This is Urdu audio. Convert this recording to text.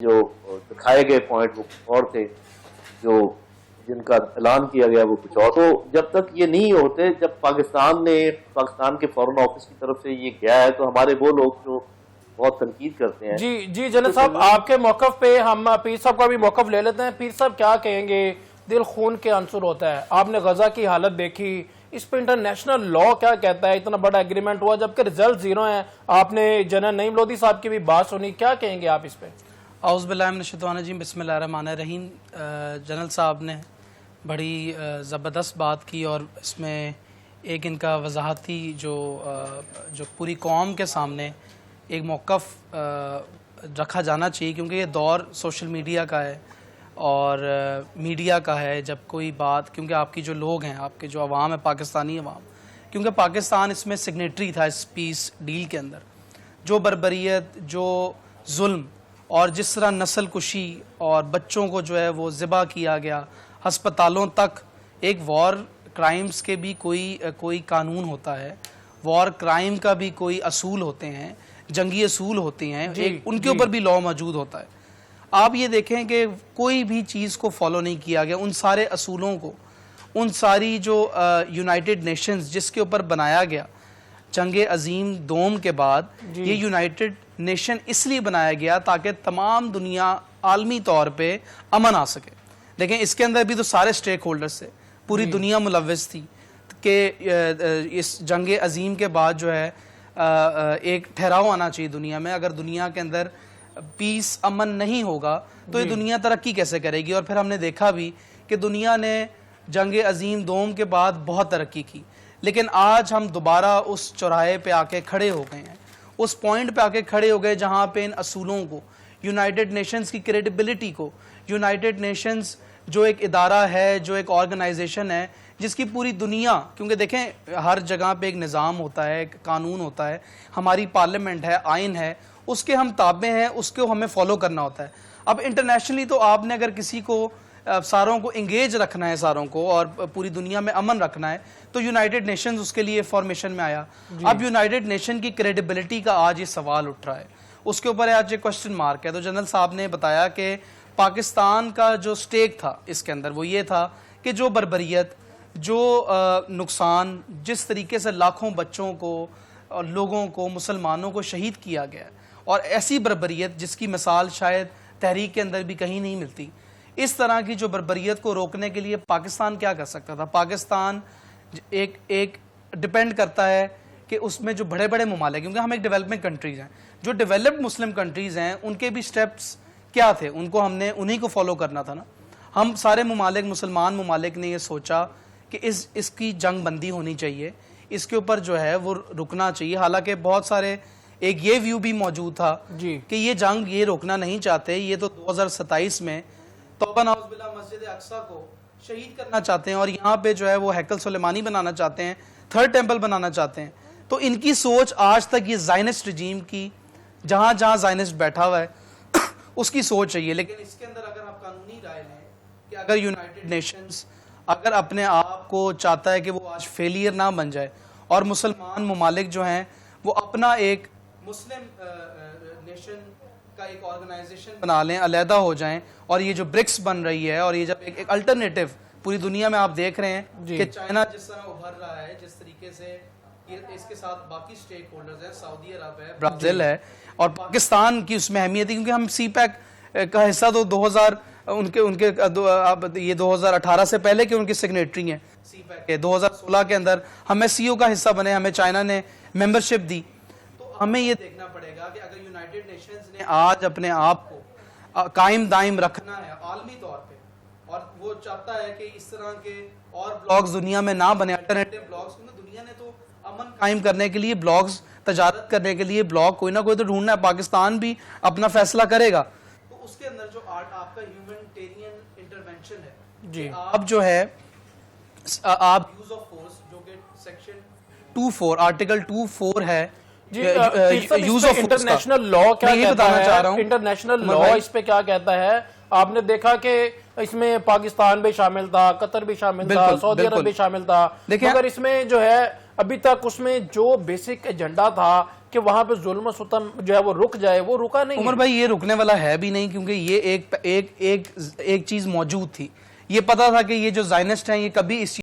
جو دکھائے گئے پوائنٹ وہ کچھ اور تھے، جو جن کا اعلان کیا گیا وہ کچھ اور. تو جب تک یہ نہیں ہوتے، جب پاکستان کے فورن آفس کی طرف سے یہ گیا ہے، تو ہمارے وہ لوگ جو بہت تنقید کرتے ہیں. جی جنرل صاحب، آپ کے موقف پہ ہم پیر صاحب کا بھی موقف لے لیتے ہیں. پیر صاحب کیا کہیں گے؟ دل خون کے عنصر ہوتا ہے. آپ نے غزہ کی حالت دیکھی، اس پہ انٹرنیشنل لا کیا کہتا ہے؟ اتنا بڑا ایگریمنٹ ہوا جبکہ ریزلٹ زیرو ہیں. آپ نے جنرل نعیم لودھی صاحب کی بھی بات سنی، کیا کہیں گے آپ اس پہ؟ اعوذ باللہ من الشیطان الرجیم، بسم اللہ الرحمن الرحیم. جنرل صاحب نے بڑی زبردست بات کی، اور اس میں ایک ان کا وضاحتی جو پوری قوم کے سامنے ایک موقف رکھا جانا چاہیے، کیونکہ یہ دور سوشل میڈیا کا ہے اور میڈیا کا ہے. جب کوئی بات، کیونکہ آپ کی جو لوگ ہیں، آپ کے جو عوام ہے، پاکستانی عوام، کیونکہ پاکستان اس میں سگنیٹری تھا اس پیس ڈیل کے اندر، جو بربریت، جو ظلم اور جس طرح نسل کشی اور بچوں کو جو ہے وہ ذبح کیا گیا، ہسپتالوں تک. ایک وار کرائمز کے بھی کوئی قانون ہوتا ہے، وار کرائم کا بھی کوئی اصول ہوتے ہیں، جنگی اصول ہوتے ہیں، ان کے اوپر بھی لاء موجود ہوتا ہے. آپ یہ دیکھیں کہ کوئی بھی چیز کو فالو نہیں کیا گیا. ان سارے اصولوں کو، ان ساری جو یونائٹڈ نیشنز جس کے اوپر بنایا گیا جنگ عظیم دوم کے بعد، یہ یونائٹڈ نیشن اس لیے بنایا گیا تاکہ تمام دنیا عالمی طور پہ امن آ سکے. لیکن اس کے اندر بھی تو سارے سٹیک ہولڈرز تھے، پوری دنیا ملوث تھی کہ اس جنگ عظیم کے بعد جو ہے ایک ٹھہراؤ آنا چاہیے دنیا میں. اگر دنیا کے اندر پیس، امن نہیں ہوگا تو یہ دنیا ترقی کیسے کرے گی؟ اور پھر ہم نے دیکھا بھی کہ دنیا نے جنگ عظیم دوم کے بعد بہت ترقی کی، لیکن آج ہم دوبارہ اس چوراہے پہ آ کے کھڑے ہو گئے ہیں، اس پوائنٹ پہ آ کے کھڑے ہو گئے جہاں پہ ان اصولوں کو، یونائٹڈ نیشنز کی کریڈیبلٹی کو، یونائٹڈ نیشنز جو ایک ادارہ ہے، جو ایک آرگنائزیشن ہے جس کی پوری دنیا، کیونکہ دیکھیں ہر جگہ پہ ایک نظام ہوتا ہے، ایک قانون ہوتا ہے، ہماری پارلیمنٹ ہے، آئین ہے، اس کے ہم تابع ہیں، اس کو ہمیں فالو کرنا ہوتا ہے. اب انٹرنیشنلی تو آپ نے اگر کسی کو ساروں کو انگیج رکھنا ہے، ساروں کو، اور پوری دنیا میں امن رکھنا ہے، تو یونائٹڈ نیشنز اس کے لیے فارمیشن میں آیا. اب یونائٹڈ نیشن کی کریڈیبلٹی کا آج یہ سوال اٹھ رہا ہے، اس کے اوپر آج یہ کوسچن مارک ہے. تو جنرل صاحب نے بتایا کہ پاکستان کا جو سٹیک تھا اس کے اندر وہ یہ تھا کہ جو بربریت، جو نقصان، جس طریقے سے لاکھوں بچوں کو اور لوگوں کو، مسلمانوں کو شہید کیا گیا، اور ایسی بربریت جس کی مثال شاید تحریک کے اندر بھی کہیں نہیں ملتی، اس طرح کی جو بربریت کو روکنے کے لیے پاکستان کیا کر سکتا تھا؟ پاکستان ایک ڈیپینڈ کرتا ہے کہ اس میں جو بڑے بڑے ممالک، کیونکہ ہم ایک ڈیولپمنٹ کنٹریز ہیں، جو ڈیولپڈ مسلم کنٹریز ہیں، ان کے بھی سٹیپس کیا تھے؟ ان کو ہم نے انہی کو فالو کرنا تھا نا. ہم سارے ممالک، مسلمان ممالک نے یہ سوچا کہ اس کی جنگ بندی ہونی چاہیے، اس کے اوپر جو ہے وہ رکنا چاہیے. حالانکہ بہت سارے ایک یہ ویو بھی موجود تھا کہ یہ جنگ یہ روکنا نہیں چاہتے، یہ تو 2027 میں توبہ نعوذ باللہ مسجد اقصیٰ کو شہید کرنا چاہتے ہیں، اور یہاں پہ جو ہے وہ ہیکل سلیمانی بنانا چاہتے ہیں، تھرڈ ٹیمپل بنانا چاہتے ہیں. تو ان کی سوچ آج تک یہ زائنسٹ رجیم کی، جہاں جہاں زائنسٹ بیٹھا ہوا ہے اس کی سوچ چاہیے. لیکن اس کے اندر اگر آپ قانونی رائے لیں کہ اگر یونائٹڈ نیشنز اگر اپنے آپ کو چاہتا ہے کہ وہ آج فیلئر نہ بن جائے، اور مسلمان ممالک جو ہیں وہ اپنا ایک مسلم نیشن کا ایک آرگنائزیشن بنا لیں، علیحدہ ہو جائیں، اور یہ جو برکس بن رہی ہے، اور یہ جب ایک الٹرنیٹیو پوری دنیا میں آپ دیکھ رہے ہیں کہ چائنا جس طرح ابھر رہا ہے، جس طریقے سے اس کے ساتھ باقی سٹیک ہولڈرز ہیں، سعودی عرب ہے، برازیل ہے، اور پاکستان کی اس میں اہمیت ہے، کیونکہ ہم سی پیک کا حصہ تو یہ 2018 سے پہلے کے ان کے سگنیٹری ہیں. سی پیک کے 2016 کے اندر ہمیں سی او کا حصہ بنے، ہمیں چائنا نے ممبرشپ دی. تو ہمیں یہ دیکھنا پڑے گا کہ اگر یونائٹڈ نیشنز نے آج اپنے آپ کو قائم دائم رکھنا ہے عالمی طور پہ، اور وہ چاہتا ہے کہ اس طرح کے اور بلاکس دنیا میں نہ بنے، الٹرنیٹیو بلاکس، کیونکہ دنیا نے تو امن قائم کرنے کے لیے بلاکس، تجارت کرنے کے لیے بلاک کوئی نہ کوئی تو ڈھونڈنا ہے. پاکستان بھی اپنا فیصلہ کرے گا. تو اس کے اندر جو آپ کا ہیومنٹیرین انٹرونشن ہے، آپ جو ہے آپ یوز آف فورس، جو کہ سیکشن 24 آرٹیکل 24 ہے، یوز آف انٹرنیشنل لا کیا کہتا ہے؟ انٹرنیشنل لا اس پہ کیا کہتا ہے؟ آپ نے دیکھا کہ اس میں پاکستان بھی شامل تھا، قطر بھی شامل تھا، سعودی عرب بھی شامل تھا، مگر اس میں جو ہے ابھی تک اس میں جو بیسک ایجنڈا تھا کہ وہاں پہ ظلم و ستم جو ہے وہ رک جائے، وہ رکا نہیں عمر بھائی یہ رکنے والا ہے بھی نہیں، کیونکہ یہ ایک چیز موجود تھی، یہ پتا تھا کہ یہ جو زائنسٹ ہیں یہ کبھی اس